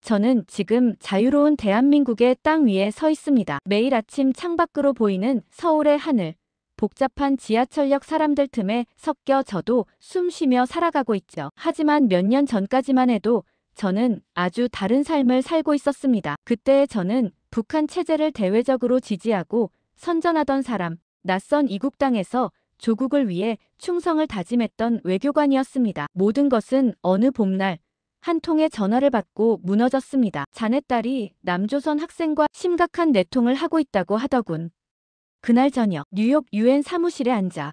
저는 지금 자유로운 대한민국의 땅 위에 서 있습니다. 매일 아침 창밖으로 보이는 서울의 하늘, 복잡한 지하철역 사람들 틈에 섞여 저도 숨 쉬며 살아가고 있죠. 하지만 몇 년 전까지만 해도 저는 아주 다른 삶을 살고 있었습니다. 그때의 저는 북한 체제를 대외적으로 지지하고 선전하던 사람, 낯선 이국 땅에서 조국을 위해 충성을 다짐했던 외교관이었습니다. 모든 것은 어느 봄날 한 통의 전화를 받고 무너졌습니다. 자네 딸이 남조선 학생과 심각한 내통을 하고 있다고 하더군. 그날 저녁 뉴욕 유엔 사무실에 앉아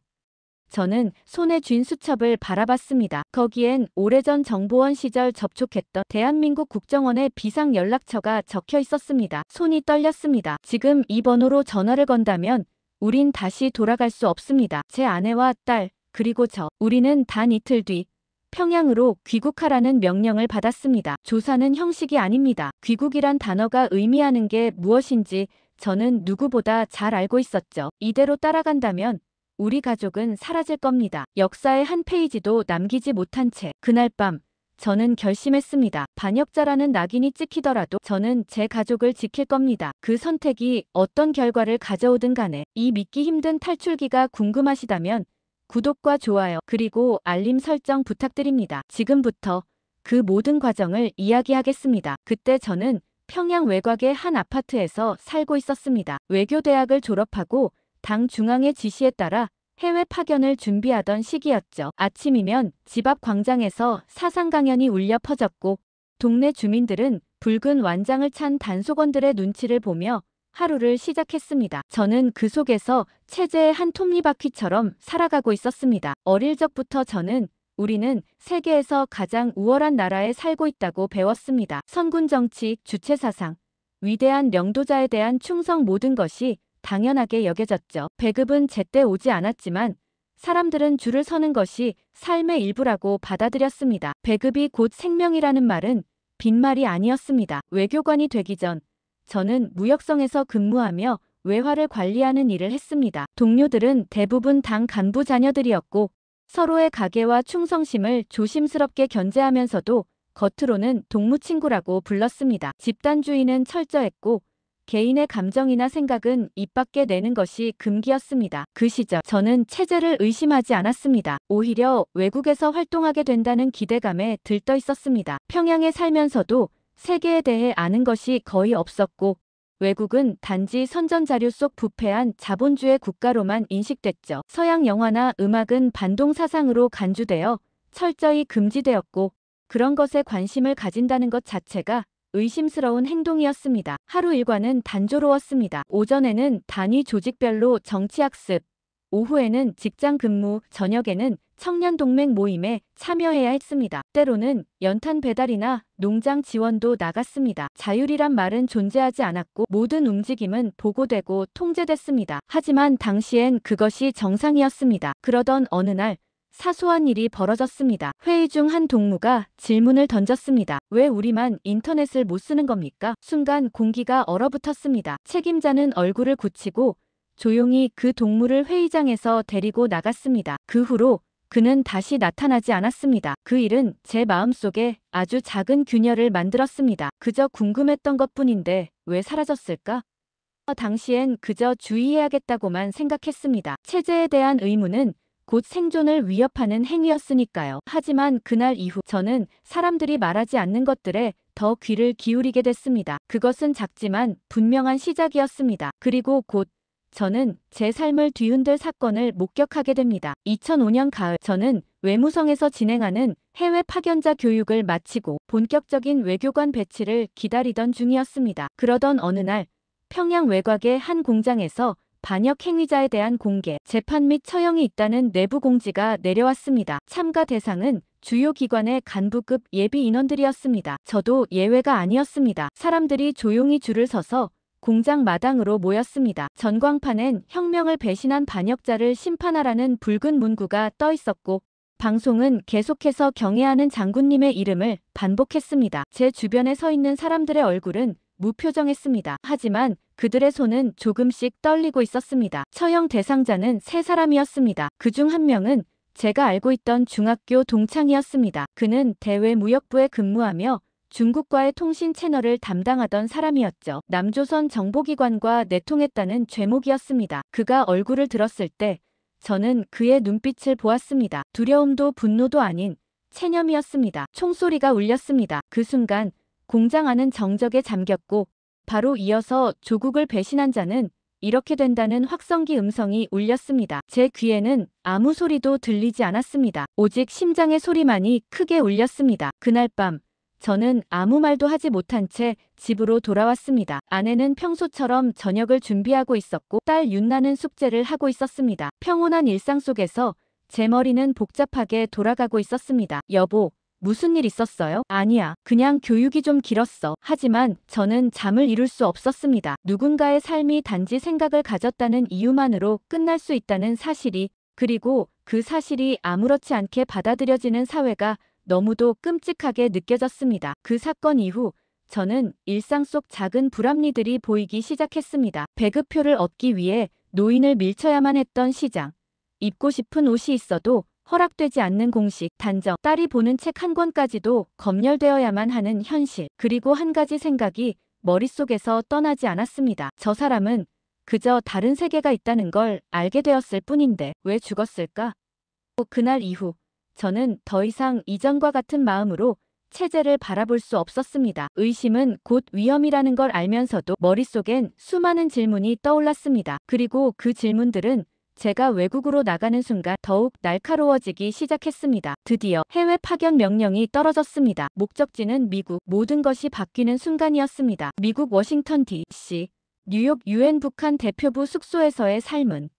저는 손에 쥔 수첩을 바라봤습니다. 거기엔 오래전 정보원 시절 접촉했던 대한민국 국정원의 비상 연락처가 적혀 있었습니다. 손이 떨렸습니다. 지금 이 번호로 전화를 건다면 우린 다시 돌아갈 수 없습니다. 제 아내와 딸, 그리고 우리는 단 이틀 뒤 평양으로 귀국하라는 명령을 받았습니다. 조사는 형식이 아닙니다. 귀국이란 단어가 의미하는 게 무엇인지 저는 누구보다 잘 알고 있었죠. 이대로 따라간다면 우리 가족은 사라질 겁니다. 역사의 한 페이지도 남기지 못한 채 그날 밤 저는 결심했습니다. 반역자라는 낙인이 찍히더라도 저는 제 가족을 지킬 겁니다. 그 선택이 어떤 결과를 가져오든 간에 이 믿기 힘든 탈출기가 궁금하시다면 구독과 좋아요 그리고 알림 설정 부탁드립니다. 지금부터 그 모든 과정을 이야기하겠습니다. 그때 저는 평양 외곽의 한 아파트에서 살고 있었습니다. 외교대학을 졸업하고 당 중앙의 지시에 따라 해외 파견을 준비하던 시기였죠. 아침이면 집 앞 광장에서 사상 강연이 울려 퍼졌고 동네 주민들은 붉은 완장을 찬 단속원들의 눈치를 보며 하루를 시작했습니다. 저는 그 속에서 체제의 한 톱니바퀴처럼 살아가고 있었습니다. 어릴 적부터 저는 우리는 세계에서 가장 우월한 나라에 살고 있다고 배웠습니다. 선군 정치, 주체 사상, 위대한領도자에 대한 충성 모든 것이 당연하게 여겨졌죠. 배급은 제때 오지 않았지만 사람들은 줄을 서는 것이 삶의 일부라고 받아들였습니다. 배급이 곧 생명이라는 말은 빈말이 아니었습니다. 외교관이 되기 전 저는 무역성에서 근무하며 외화를 관리하는 일을 했습니다. 동료들은 대부분 당 간부 자녀들이었고 서로의 가계와 충성심을 조심스럽게 견제하면서도 겉으로는 동무친구라고 불렀습니다. 집단주의는 철저했고 개인의 감정이나 생각은 입 밖에 내는 것이 금기였습니다. 그 시절 저는 체제를 의심하지 않았습니다. 오히려 외국에서 활동하게 된다는 기대감에 들떠 있었습니다. 평양에 살면서도 세계에 대해 아는 것이 거의 없었고 외국은 단지 선전자료 속 부패한 자본주의 국가로만 인식됐죠. 서양 영화나 음악은 반동 사상으로 간주되어 철저히 금지되었고 그런 것에 관심을 가진다는 것 자체가 의심스러운 행동이었습니다. 하루 일과는 단조로웠습니다. 오전에는 단위 조직별로 정치학습, 오후에는 직장 근무, 저녁에는 청년동맹 모임에 참여해야 했습니다. 때로는 연탄 배달이나 농장 지원도 나갔습니다. 자율이란 말은 존재하지 않았고 모든 움직임은 보고되고 통제됐습니다. 하지만 당시엔 그것이 정상이었습니다. 그러던 어느 날 사소한 일이 벌어졌습니다. 회의 중 한 동무가 질문을 던졌습니다. 왜 우리만 인터넷을 못 쓰는 겁니까? 순간 공기가 얼어붙었습니다. 책임자는 얼굴을 굳히고 조용히 그 동무를 회의장에서 데리고 나갔습니다. 그 후로 그는 다시 나타나지 않았습니다. 그 일은 제 마음속에 아주 작은 균열을 만들었습니다. 그저 궁금했던 것뿐인데 왜 사라졌을까? 당시엔 그저 주의해야겠다고만 생각했습니다. 체제에 대한 의무는 곧 생존을 위협하는 행위였으니까요. 하지만 그날 이후 저는 사람들이 말하지 않는 것들에 더 귀를 기울이게 됐습니다. 그것은 작지만 분명한 시작이었습니다. 그리고 곧 저는 제 삶을 뒤흔들 사건을 목격하게 됩니다. 2005년 가을 저는 외무성에서 진행하는 해외 파견자 교육을 마치고 본격적인 외교관 배치를 기다리던 중이었습니다. 그러던 어느 날 평양 외곽의 한 공장에서 반역 행위자에 대한 공개, 재판 및 처형이 있다는 내부 공지가 내려왔습니다. 참가 대상은 주요 기관의 간부급 예비 인원들이었습니다. 저도 예외가 아니었습니다. 사람들이 조용히 줄을 서서 공장 마당으로 모였습니다. 전광판엔 혁명을 배신한 반역자를 심판하라는 붉은 문구가 떠 있었고 방송은 계속해서 경애하는 장군님의 이름을 반복했습니다. 제 주변에 서 있는 사람들의 얼굴은 무표정했습니다. 하지만 그들의 손은 조금씩 떨리고 있었습니다. 처형 대상자는 3사람이었습니다. 그중 한 명은 제가 알고 있던 중학교 동창이었습니다. 그는 대외무역부에 근무하며 중국과의 통신 채널을 담당하던 사람이었죠. 남조선 정보기관과 내통했다는 죄목이었습니다. 그가 얼굴을 들었을 때 저는 그의 눈빛을 보았습니다. 두려움도 분노도 아닌 체념이었습니다. 총소리가 울렸습니다. 그 순간 공장 안은 정적에 잠겼고 바로 이어서 조국을 배신한 자는 이렇게 된다는 확성기 음성이 울렸습니다. 제 귀에는 아무 소리도 들리지 않았습니다. 오직 심장의 소리만이 크게 울렸습니다. 그날 밤 저는 아무 말도 하지 못한 채 집으로 돌아왔습니다. 아내는 평소처럼 저녁을 준비하고 있었고 딸 윤나는 숙제를 하고 있었습니다. 평온한 일상 속에서 제 머리는 복잡하게 돌아가고 있었습니다. 여보, 무슨 일 있었어요? 아니야. 그냥 교육이 좀 길었어. 하지만 저는 잠을 이룰 수 없었습니다. 누군가의 삶이 단지 생각을 가졌다는 이유만으로 끝날 수 있다는 사실이, 그리고 그 사실이 아무렇지 않게 받아들여지는 사회가 너무도 끔찍하게 느껴졌습니다. 그 사건 이후 저는 일상 속 작은 불합리들이 보이기 시작했습니다. 배급표를 얻기 위해 노인을 밀쳐야만 했던 시장. 입고 싶은 옷이 있어도 허락되지 않는 공식, 단정, 딸이 보는 책 한 권까지도 검열되어야만 하는 현실. 그리고 한 가지 생각이 머릿속에서 떠나지 않았습니다. 저 사람은 그저 다른 세계가 있다는 걸 알게 되었을 뿐인데 왜 죽었을까? 그날 이후 저는 더 이상 이전과 같은 마음으로 체제를 바라볼 수 없었습니다. 의심은 곧 위험이라는 걸 알면서도 머릿속엔 수많은 질문이 떠올랐습니다. 그리고 그 질문들은 제가 외국으로 나가는 순간 더욱 날카로워지기 시작했습니다. 드디어 해외 파견 명령이 떨어졌습니다. 목적지는 미국. 모든 것이 바뀌는 순간이었습니다. 미국 워싱턴 DC, 뉴욕 유엔 북한 대표부 숙소에서의 삶은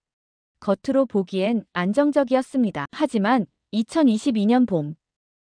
겉으로 보기엔 안정적이었습니다. 하지만 2022년 봄,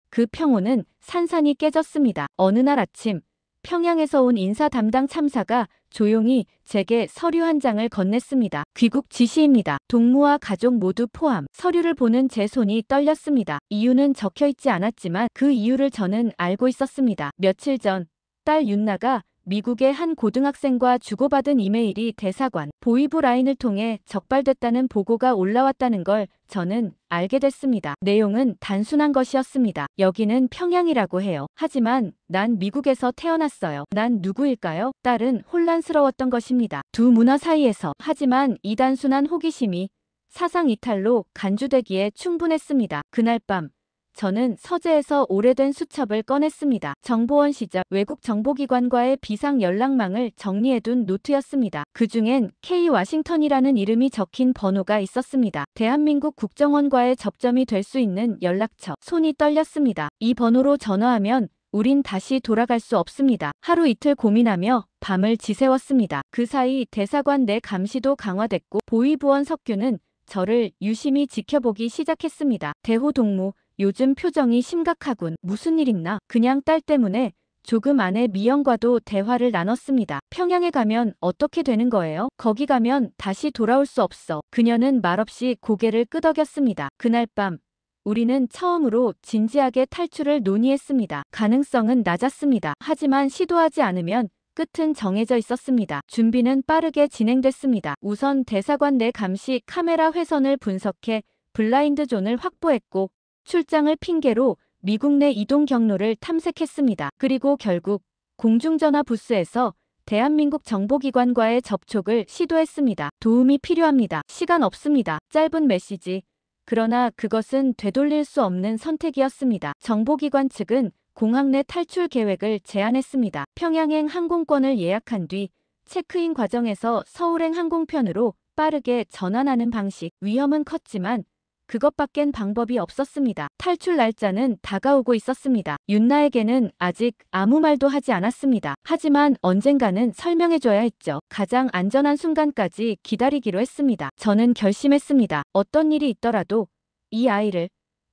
그 평온은 산산이 깨졌습니다. 어느 날 아침, 평양에서 온 인사 담당 참사가 조용히 제게 서류 한 장을 건넸습니다. 귀국 지시입니다. 동무와 가족 모두 포함. 서류를 보는 제 손이 떨렸습니다. 이유는 적혀있지 않았지만 그 이유를 저는 알고 있었습니다. 며칠 전 딸 윤나가 미국의 한 고등학생과 주고받은 이메일이 대사관, 보위부 라인을 통해 적발됐다는 보고가 올라왔다는 걸 저는 알게 됐습니다. 내용은 단순한 것이었습니다. 여기는 평양이라고 해요. 하지만 난 미국에서 태어났어요. 난 누구일까요? 딸은 혼란스러웠던 것입니다. 두 문화 사이에서. 하지만 이 단순한 호기심이 사상 이탈로 간주되기에 충분했습니다. 그날 밤 저는 서재에서 오래된 수첩을 꺼냈습니다. 정보원 시절 외국 정보기관과의 비상 연락망을 정리해둔 노트였습니다. 그중엔 K 와싱턴이라는 이름이 적힌 번호가 있었습니다. 대한민국 국정원과의 접점이 될 수 있는 연락처. 손이 떨렸습니다. 이 번호로 전화하면 우린 다시 돌아갈 수 없습니다. 하루 이틀 고민하며 밤을 지새웠습니다. 그 사이 대사관 내 감시도 강화됐고 보위부원 석규는 저를 유심히 지켜보기 시작했습니다. 대호 동무, 요즘 표정이 심각하군. 무슨 일 있나? 그냥 딸 때문에. 조금 안에 미영과도 대화를 나눴습니다. 평양에 가면 어떻게 되는 거예요? 거기 가면 다시 돌아올 수 없어. 그녀는 말없이 고개를 끄덕였습니다. 그날 밤 우리는 처음으로 진지하게 탈출을 논의했습니다. 가능성은 낮았습니다. 하지만 시도하지 않으면 끝은 정해져 있었습니다. 준비는 빠르게 진행됐습니다. 우선 대사관 내 감시 카메라 회선을 분석해 블라인드 존을 확보했고 출장을 핑계로 미국 내 이동 경로를 탐색했습니다. 그리고 결국 공중전화 부스에서 대한민국 정보기관과의 접촉을 시도했습니다. 도움이 필요합니다. 시간 없습니다. 짧은 메시지. 그러나 그것은 되돌릴 수 없는 선택이었습니다. 정보기관 측은 공항 내 탈출 계획을 제안했습니다. 평양행 항공권을 예약한 뒤 체크인 과정에서 서울행 항공편으로 빠르게 전환하는 방식. 위험은 컸지만 그것밖엔 방법이 없었습니다. 탈출 날짜는 다가오고 있었습니다. 윤나에게는 아직 아무 말도 하지 않았습니다. 하지만 언젠가는 설명해줘야 했죠. 가장 안전한 순간까지 기다리기로 했습니다. 저는 결심했습니다. 어떤 일이 있더라도 이 아이를,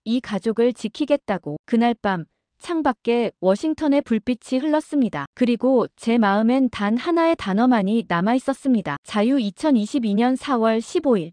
이 가족을 지키겠다고. 그날 밤 창밖에 워싱턴의 불빛이 흘렀습니다. 그리고 제 마음엔 단 하나의 단어만이 남아있었습니다. 자유. 2022년 4월 15일.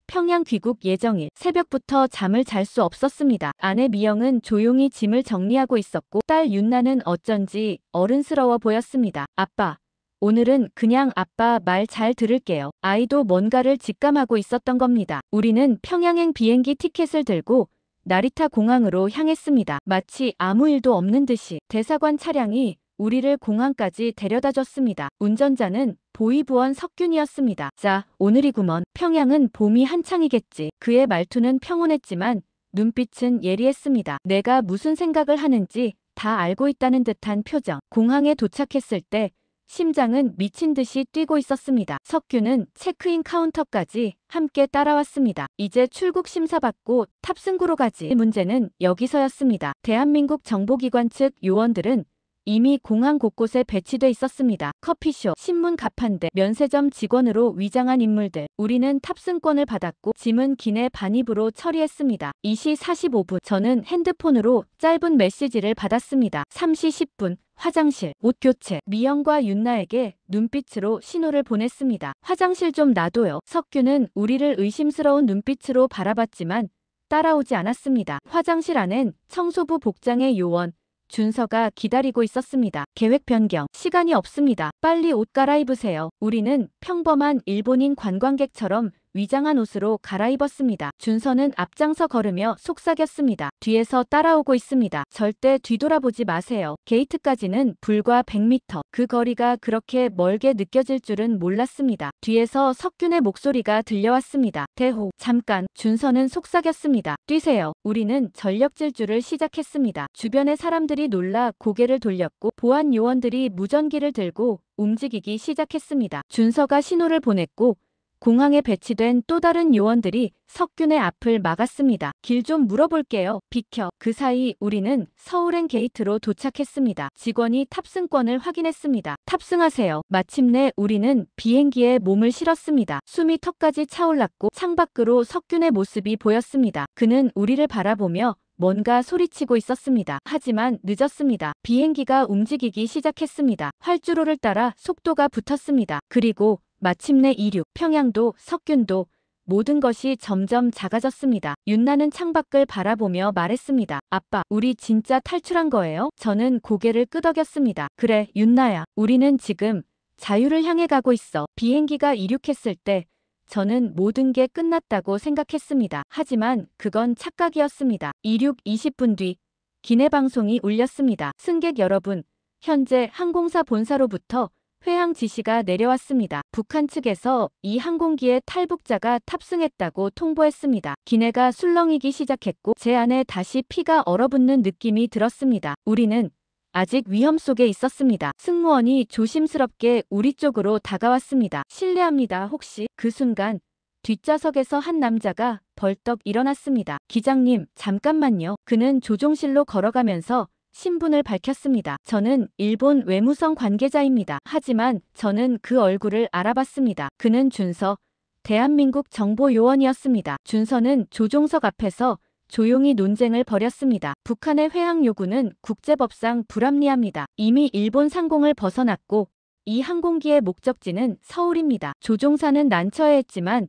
평양 귀국 예정일. 새벽부터 잠을 잘 수 없었습니다. 아내 미영은 조용히 짐을 정리하고 있었고 딸 윤나는 어쩐지 어른스러워 보였습니다. 아빠, 오늘은 그냥 아빠 말 잘 들을게요. 아이도 뭔가를 직감하고 있었던 겁니다. 우리는 평양행 비행기 티켓을 들고 나리타 공항으로 향했습니다. 마치 아무 일도 없는 듯이 대사관 차량이 우리를 공항까지 데려다 줬습니다. 운전자는 보이부원 석균이었습니다. 자, 오늘이구먼. 평양은 봄이 한창이겠지. 그의 말투는 평온했지만 눈빛은 예리했습니다. 내가 무슨 생각을 하는지 다 알고 있다는 듯한 표정. 공항에 도착했을 때 심장은 미친 듯이 뛰고 있었습니다. 석규는 체크인 카운터까지 함께 따라왔습니다. 이제 출국 심사 받고 탑승구로 가지. 문제는 여기서였습니다. 대한민국 정보기관 측 요원들은 이미 공항 곳곳에 배치돼 있었습니다. 커피숍, 신문 가판대, 면세점 직원으로 위장한 인물들. 우리는 탑승권을 받았고 짐은 기내 반입으로 처리했습니다. 2시 45분 저는 핸드폰으로 짧은 메시지를 받았습니다. 3시 10분 화장실, 옷 교체. 미영과 윤나에게 눈빛으로 신호를 보냈습니다. 화장실 좀 놔둬요. 석규는 우리를 의심스러운 눈빛으로 바라봤지만 따라오지 않았습니다. 화장실 안엔 청소부 복장의 요원 준서가 기다리고 있었습니다. 계획 변경. 시간이 없습니다. 빨리 옷 갈아입으세요. 우리는 평범한 일본인 관광객처럼 위장한 옷으로 갈아입었습니다. 준서는 앞장서 걸으며 속삭였습니다. 뒤에서 따라오고 있습니다. 절대 뒤돌아보지 마세요. 게이트까지는 불과 100m. 그 거리가 그렇게 멀게 느껴질 줄은 몰랐습니다. 뒤에서 석균의 목소리가 들려왔습니다. 대호. 잠깐. 준서는 속삭였습니다. 뛰세요. 우리는 전력 질주를 시작했습니다. 주변의 사람들이 놀라 고개를 돌렸고 보안 요원들이 무전기를 들고 움직이기 시작했습니다. 준서가 신호를 보냈고 공항에 배치된 또 다른 요원들이 석균의 앞을 막았습니다. 길 좀 물어볼게요. 비켜. 그 사이 우리는 서울행 게이트로 도착했습니다. 직원이 탑승권을 확인했습니다. 탑승하세요. 마침내 우리는 비행기에 몸을 실었습니다. 숨이 턱까지 차올랐고 창밖으로 석균의 모습이 보였습니다. 그는 우리를 바라보며 뭔가 소리치고 있었습니다. 하지만 늦었습니다. 비행기가 움직이기 시작했습니다. 활주로를 따라 속도가 붙었습니다. 그리고 마침내 이륙, 평양도, 석균도 모든 것이 점점 작아졌습니다. 윤나는 창밖을 바라보며 말했습니다. 아빠, 우리 진짜 탈출한 거예요? 저는 고개를 끄덕였습니다. 그래, 윤나야. 우리는 지금 자유를 향해 가고 있어. 비행기가 이륙했을 때 저는 모든 게 끝났다고 생각했습니다. 하지만 그건 착각이었습니다. 이륙 20분 뒤 기내 방송이 울렸습니다. 승객 여러분, 현재 항공사 본사로부터 회항 지시가 내려왔습니다. 북한 측에서 이 항공기에 탈북자가 탑승했다고 통보했습니다. 기내가 술렁이기 시작했고 제 안에 다시 피가 얼어붙는 느낌이 들었습니다. 우리는 아직 위험 속에 있었습니다. 승무원이 조심스럽게 우리 쪽으로 다가왔습니다. 실례합니다. 혹시? 그 순간 뒷좌석에서 한 남자가 벌떡 일어났습니다. 기장님, 잠깐만요. 그는 조종실로 걸어가면서 신분을 밝혔습니다. 저는 일본 외무성 관계자입니다. 하지만 저는 그 얼굴을 알아봤습니다. 그는 준서, 대한민국 정보요원이었습니다. 준서는 조종석 앞에서 조용히 논쟁을 벌였습니다. 북한의 회항 요구는 국제법상 불합리합니다. 이미 일본 상공을 벗어났고 이 항공기의 목적지는 서울입니다. 조종사는 난처해했지만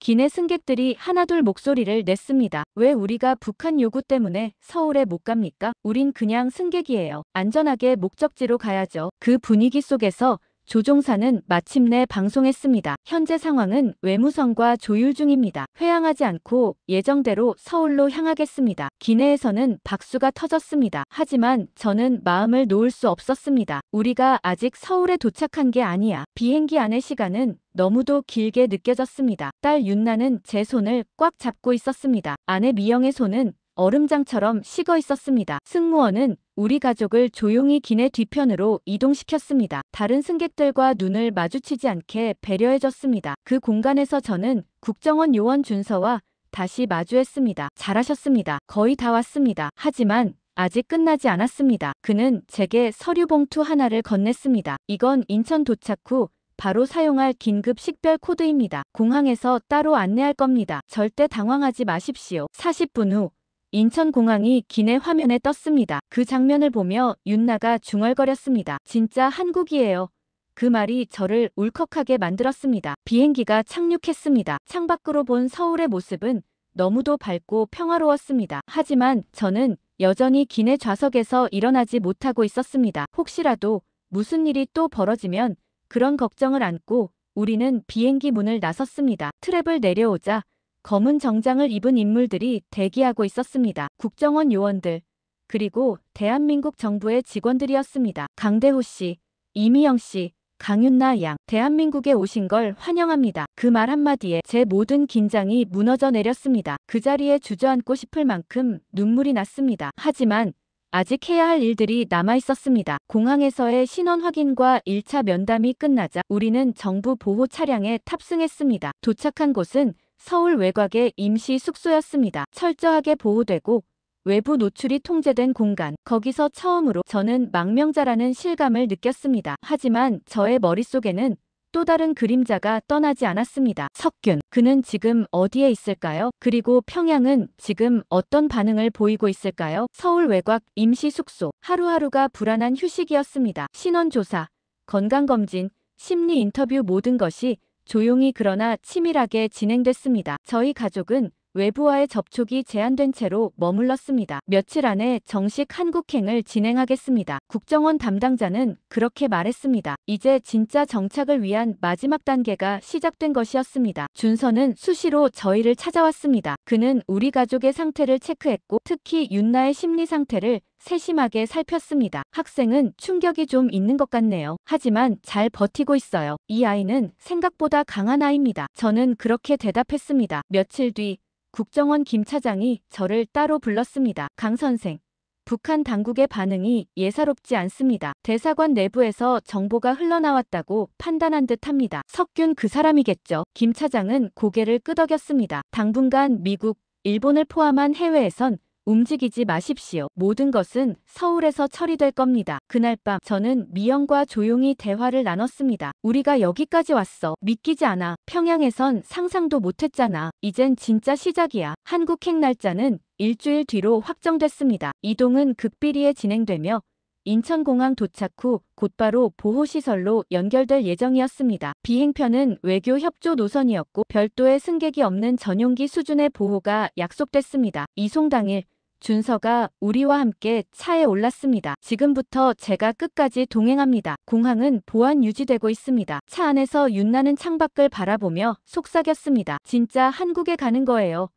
기내 승객들이 하나둘 목소리를 냈습니다. 왜 우리가 북한 요구 때문에 서울에 못 갑니까? 우린 그냥 승객이에요. 안전하게 목적지로 가야죠. 그 분위기 속에서 조종사는 마침내 방송했습니다. 현재 상황은 외무성과 조율 중입니다. 회항하지 않고 예정대로 서울로 향하겠습니다. 기내에서는 박수가 터졌습니다. 하지만 저는 마음을 놓을 수 없었습니다. 우리가 아직 서울에 도착한 게 아니야. 비행기 안의 시간은 너무도 길게 느껴졌습니다. 딸 윤나는 제 손을 꽉 잡고 있었습니다. 아내 미영의 손은 얼음장처럼 식어 있었습니다. 승무원은 우리 가족을 조용히 기내 뒤편으로 이동시켰습니다. 다른 승객들과 눈을 마주치지 않게 배려해줬습니다. 그 공간에서 저는 국정원 요원 준서와 다시 마주했습니다. 잘하셨습니다. 거의 다 왔습니다. 하지만 아직 끝나지 않았습니다. 그는 제게 서류 봉투 하나를 건넸습니다. 이건 인천 도착 후 바로 사용할 긴급 식별 코드입니다. 공항에서 따로 안내할 겁니다. 절대 당황하지 마십시오. 40분 후 인천공항이 기내 화면에 떴습니다. 그 장면을 보며 윤나가 중얼거렸습니다. 진짜 한국이에요. 그 말이 저를 울컥하게 만들었습니다. 비행기가 착륙했습니다. 창밖으로 본 서울의 모습은 너무도 밝고 평화로웠습니다. 하지만 저는 여전히 기내 좌석에서 일어나지 못하고 있었습니다. 혹시라도 무슨 일이 또 벌어지면 그런 걱정을 안고 우리는 비행기 문을 나섰습니다. 트랩을 내려오자 검은 정장을 입은 인물들이 대기하고 있었습니다. 국정원 요원들, 그리고 대한민국 정부의 직원들이었습니다. 강대호 씨, 이미영 씨, 강윤나 양, 대한민국에 오신 걸 환영합니다. 그 말 한마디에 제 모든 긴장이 무너져 내렸습니다. 그 자리에 주저앉고 싶을 만큼 눈물이 났습니다. 하지만 아직 해야 할 일들이 남아 있었습니다. 공항에서의 신원 확인과 1차 면담이 끝나자 우리는 정부 보호 차량에 탑승했습니다. 도착한 곳은 서울 외곽의 임시 숙소였습니다. 철저하게 보호되고 외부 노출이 통제된 공간. 거기서 처음으로 저는 망명자라는 실감을 느꼈습니다. 하지만 저의 머릿속에는 또 다른 그림자가 떠나지 않았습니다. 석균. 그는 지금 어디에 있을까요? 그리고 평양은 지금 어떤 반응을 보이고 있을까요? 서울 외곽 임시 숙소. 하루하루가 불안한 휴식이었습니다. 신원조사, 건강검진, 심리 인터뷰 모든 것이 조용히 그러나 치밀하게 진행됐습니다. 저희 가족은 외부와의 접촉이 제한된 채로 머물렀습니다. 며칠 안에 정식 한국행을 진행하겠습니다. 국정원 담당자는 그렇게 말했습니다. 이제 진짜 정착을 위한 마지막 단계가 시작된 것이었습니다. 준서는 수시로 저희를 찾아왔습니다. 그는 우리 가족의 상태를 체크했고 특히 윤나의 심리 상태를 세심하게 살폈습니다. 학생은 충격이 좀 있는 것 같네요. 하지만 잘 버티고 있어요. 이 아이는 생각보다 강한 아이입니다. 저는 그렇게 대답했습니다. 며칠 뒤 국정원 김 차장이 저를 따로 불렀습니다. 강 선생, 북한 당국의 반응이 예사롭지 않습니다. 대사관 내부에서 정보가 흘러나왔다고 판단한 듯합니다. 석균 그 사람이겠죠. 김 차장은 고개를 끄덕였습니다. 당분간 미국, 일본을 포함한 해외에선 움직이지 마십시오. 모든 것은 서울에서 처리될 겁니다. 그날 밤 저는 미영과 조용히 대화를 나눴습니다. 우리가 여기까지 왔어. 믿기지 않아. 평양에선 상상도 못했잖아. 이젠 진짜 시작이야. 한국행 날짜는 일주일 뒤로 확정됐습니다. 이동은 극비리에 진행되며 인천공항 도착 후 곧바로 보호시설로 연결될 예정이었습니다. 비행편은 외교 협조 노선이었고 별도의 승객이 없는 전용기 수준의 보호가 약속됐습니다. 이송 당일 준서가 우리와 함께 차에 올랐습니다. 지금부터 제가 끝까지 동행합니다. 공항은 보안 유지되고 있습니다. 차 안에서 윤나는 창밖을 바라보며 속삭였습니다. 진짜 한국에 가는 거예요.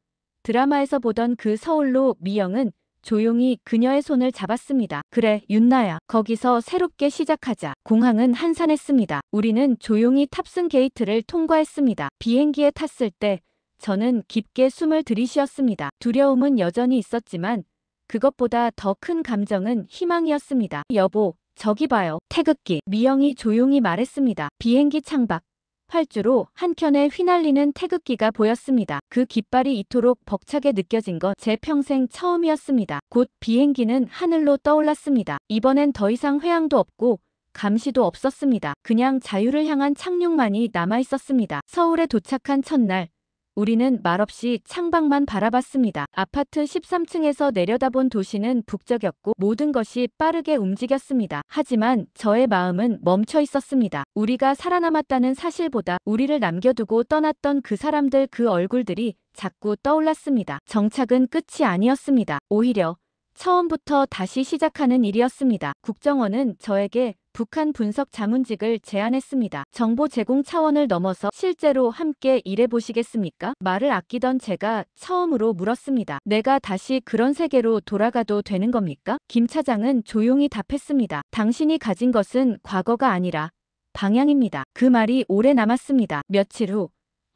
드라마에서 보던 그 서울로 미영은 조용히 그녀의 손을 잡았습니다. 그래, 윤나야. 거기서 새롭게 시작하자. 공항은 한산했습니다. 우리는 조용히 탑승 게이트를 통과했습니다. 비행기에 탔을 때 저는 깊게 숨을 들이쉬었습니다. 두려움은 여전히 있었지만 그것보다 더 큰 감정은 희망이었습니다. 여보, 저기 봐요. 태극기. 미영이 조용히 말했습니다. 비행기 창밖 활주로 한켠에 휘날리는 태극기가 보였습니다. 그 깃발이 이토록 벅차게 느껴진 건 제 평생 처음이었습니다. 곧 비행기는 하늘로 떠올랐습니다. 이번엔 더 이상 회항도 없고 감시도 없었습니다. 그냥 자유를 향한 착륙만이 남아있었습니다. 서울에 도착한 첫날 우리는 말없이 창밖만 바라봤습니다. 아파트 13층에서 내려다본 도시는 북적였고 모든 것이 빠르게 움직였습니다. 하지만 저의 마음은 멈춰 있었습니다. 우리가 살아남았다는 사실보다 우리를 남겨두고 떠났던 그 사람들 그 얼굴들이 자꾸 떠올랐습니다. 정착은 끝이 아니었습니다. 오히려 처음부터 다시 시작하는 일이었습니다. 국정원은 저에게 북한 분석 자문직을 제안했습니다. 정보 제공 차원을 넘어서 실제로 함께 일해보시겠습니까? 말을 아끼던 제가 처음으로 물었습니다. 내가 다시 그런 세계로 돌아가도 되는 겁니까? 김 차장은 조용히 답했습니다. 당신이 가진 것은 과거가 아니라 방향입니다. 그 말이 오래 남았습니다. 며칠 후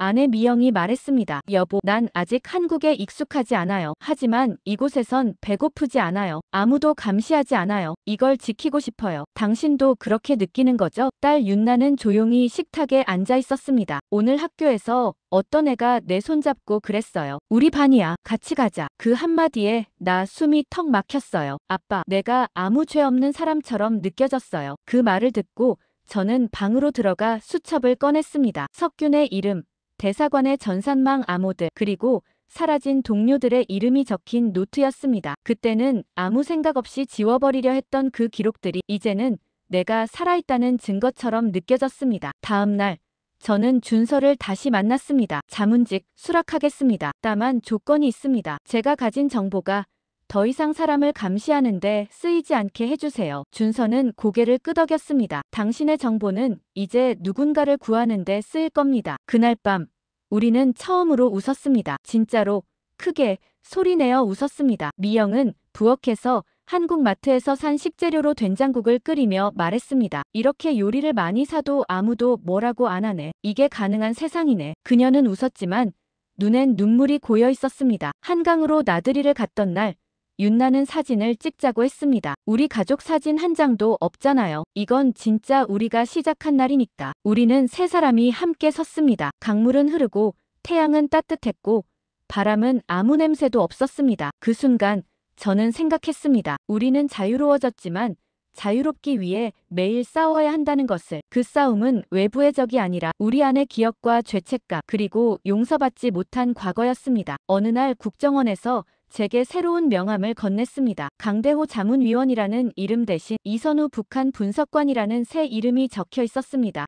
아내 미영이 말했습니다. 여보, 난 아직 한국에 익숙하지 않아요. 하지만 이곳에선 배고프지 않아요. 아무도 감시하지 않아요. 이걸 지키고 싶어요. 당신도 그렇게 느끼는 거죠? 딸 윤나는 조용히 식탁에 앉아 있었습니다. 오늘 학교에서 어떤 애가 내 손잡고 그랬어요. 우리 반이야. 같이 가자. 그 한마디에 나 숨이 턱 막혔어요. 아빠, 내가 아무 죄 없는 사람처럼 느껴졌어요. 그 말을 듣고 저는 방으로 들어가 수첩을 꺼냈습니다. 석균의 이름, 대사관의 전산망 암호들, 그리고 사라진 동료들의 이름이 적힌 노트였습니다. 그때는 아무 생각 없이 지워버리려 했던 그 기록들이 이제는 내가 살아있다는 증거처럼 느껴졌습니다. 다음 날 저는 준서를 다시 만났습니다. 자문직 수락하겠습니다. 다만 조건이 있습니다. 제가 가진 정보가 더 이상 사람을 감시하는데 쓰이지 않게 해주세요. 준서는 고개를 끄덕였습니다. 당신의 정보는 이제 누군가를 구하는데 쓰일 겁니다. 그날 밤 우리는 처음으로 웃었습니다. 진짜로 크게 소리내어 웃었습니다. 미영은 부엌에서 한국 마트에서 산 식재료로 된장국을 끓이며 말했습니다. 이렇게 요리를 많이 사도 아무도 뭐라고 안 하네. 이게 가능한 세상이네. 그녀는 웃었지만 눈엔 눈물이 고여 있었습니다. 한강으로 나들이를 갔던 날 윤나는 사진을 찍자고 했습니다. 우리 가족 사진 한 장도 없잖아요. 이건 진짜 우리가 시작한 날이니까. 우리는 세 사람이 함께 섰습니다. 강물은 흐르고 태양은 따뜻했고 바람은 아무 냄새도 없었습니다. 그 순간 저는 생각했습니다. 우리는 자유로워졌지만 자유롭기 위해 매일 싸워야 한다는 것을. 그 싸움은 외부의 적이 아니라 우리 안의 기억과 죄책감 그리고 용서받지 못한 과거였습니다. 어느 날 국정원에서 제게 새로운 명함을 건넸습니다. 강대호 자문위원이라는 이름 대신 이선우 북한 분석관이라는 새 이름이 적혀 있었습니다.